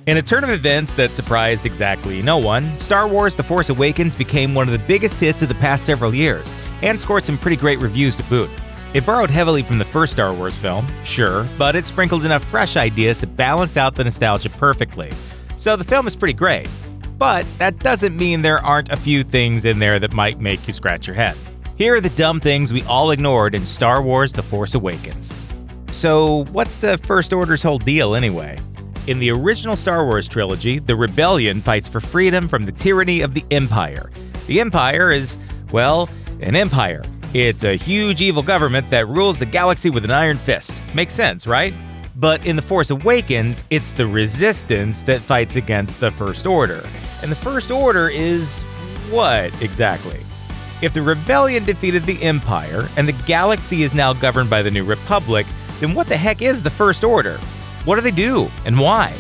In a turn of events that surprised exactly no one, Star Wars The Force Awakens became one of the biggest hits of the past several years, and scored some pretty great reviews to boot. It borrowed heavily from the first Star Wars film, sure, but it sprinkled enough fresh ideas to balance out the nostalgia perfectly. So the film is pretty great. But that doesn't mean there aren't a few things in there that might make you scratch your head. Here are the dumb things we all ignored in Star Wars The Force Awakens. So what's the First Order's whole deal anyway? In the original Star Wars trilogy, the Rebellion fights for freedom from the tyranny of the Empire. The Empire is, well, an empire. It's a huge evil government that rules the galaxy with an iron fist. Makes sense, right? But in The Force Awakens, it's the Resistance that fights against the First Order. And the First Order is what exactly? If the Rebellion defeated the Empire and the galaxy is now governed by the New Republic, then what the heck is the First Order? What do they do, and why?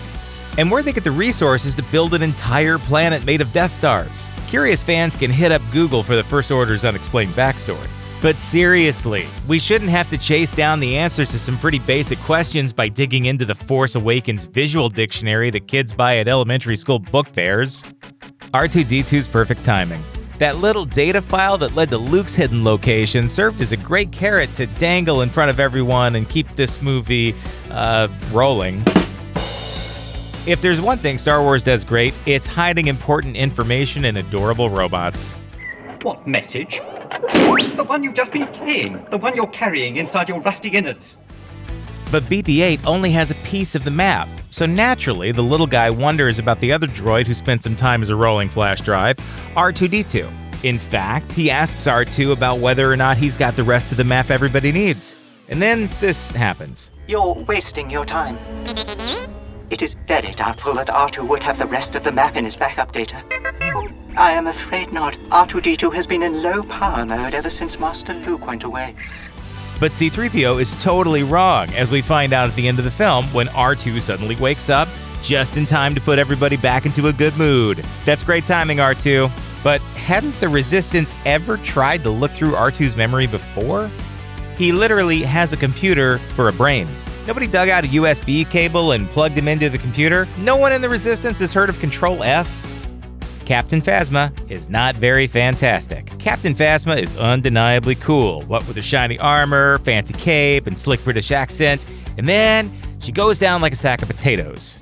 And where do they get the resources to build an entire planet made of Death Stars? Curious fans can hit up Google for the First Order's unexplained backstory. But seriously, we shouldn't have to chase down the answers to some pretty basic questions by digging into the Force Awakens visual dictionary that kids buy at elementary school book fairs. R2-D2's perfect timing. That little data file that led to Luke's hidden location served as a great carrot to dangle in front of everyone and keep this movie, rolling. If there's one thing Star Wars does great, it's hiding important information in adorable robots. What message? The one you've just been playing. The one you're carrying inside your rusty innards. But BB-8 only has a piece of the map, so naturally the little guy wonders about the other droid who spent some time as a rolling flash drive, R2-D2. In fact, he asks R2 about whether or not he's got the rest of the map everybody needs. And then this happens. You're wasting your time. It is very doubtful that R2 would have the rest of the map in his backup data. I am afraid not. R2-D2 has been in low power mode ever since Master Luke went away. But C-3PO is totally wrong, as we find out at the end of the film when R2 suddenly wakes up just in time to put everybody back into a good mood. That's great timing, R2. But hadn't the Resistance ever tried to look through R2's memory before? He literally has a computer for a brain. Nobody dug out a USB cable and plugged him into the computer. No one in the Resistance has heard of Control-F. Captain Phasma is not very fantastic. Captain Phasma is undeniably cool, what with her shiny armor, fancy cape, and slick British accent, and then she goes down like a sack of potatoes.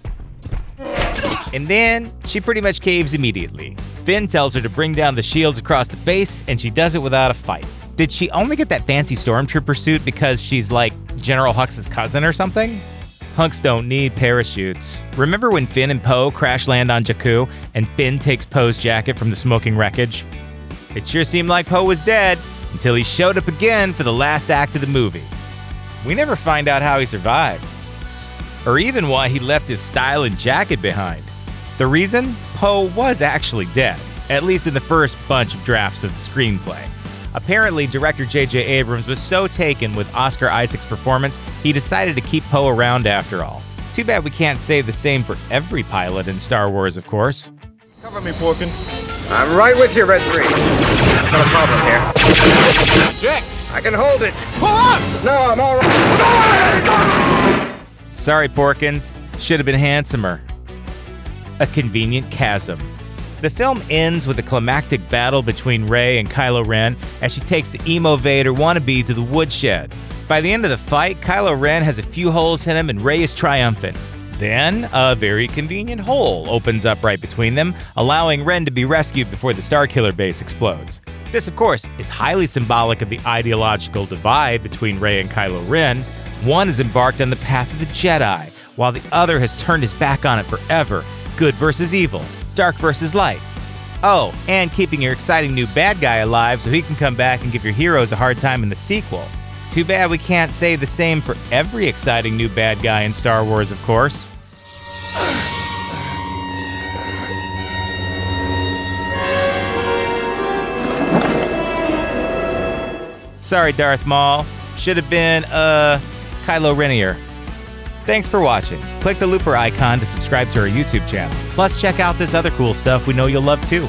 And then she pretty much caves immediately. Finn tells her to bring down the shields across the base, and she does it without a fight. Did she only get that fancy stormtrooper suit because she's like General Hux' cousin or something? Hunks don't need parachutes. Remember when Finn and Poe crash land on Jakku, and Finn takes Poe's jacket from the smoking wreckage? It sure seemed like Poe was dead, until he showed up again for the last act of the movie. We never find out how he survived, or even why he left his styling jacket behind. The reason? Poe was actually dead, at least in the first bunch of drafts of the screenplay. Apparently, director J.J. Abrams was so taken with Oscar Isaac's performance, he decided to keep Poe around after all. Too bad we can't say the same for every pilot in Star Wars, of course. Cover me, Porkins. I'm right with you, Red 3. Got a problem here. Eject! I can hold it. Pull up! No, I'm all right. Sorry, Porkins. Should have been handsomer. A convenient chasm. The film ends with a climactic battle between Rey and Kylo Ren as she takes the emo Vader wannabe to the woodshed. By the end of the fight, Kylo Ren has a few holes in him and Rey is triumphant. Then, a very convenient hole opens up right between them, allowing Ren to be rescued before the Starkiller base explodes. This, of course, is highly symbolic of the ideological divide between Rey and Kylo Ren. One is embarked on the path of the Jedi, while the other has turned his back on it forever. Good versus evil. Dark versus light. Oh, and keeping your exciting new bad guy alive so he can come back and give your heroes a hard time in the sequel. Too bad we can't say the same for every exciting new bad guy in Star Wars, of course. Sorry, Darth Maul. Should have been, Kylo Renier. Thanks for watching. Click the looper icon to subscribe to our YouTube channel. Plus, check out this other cool stuff we know you'll love too.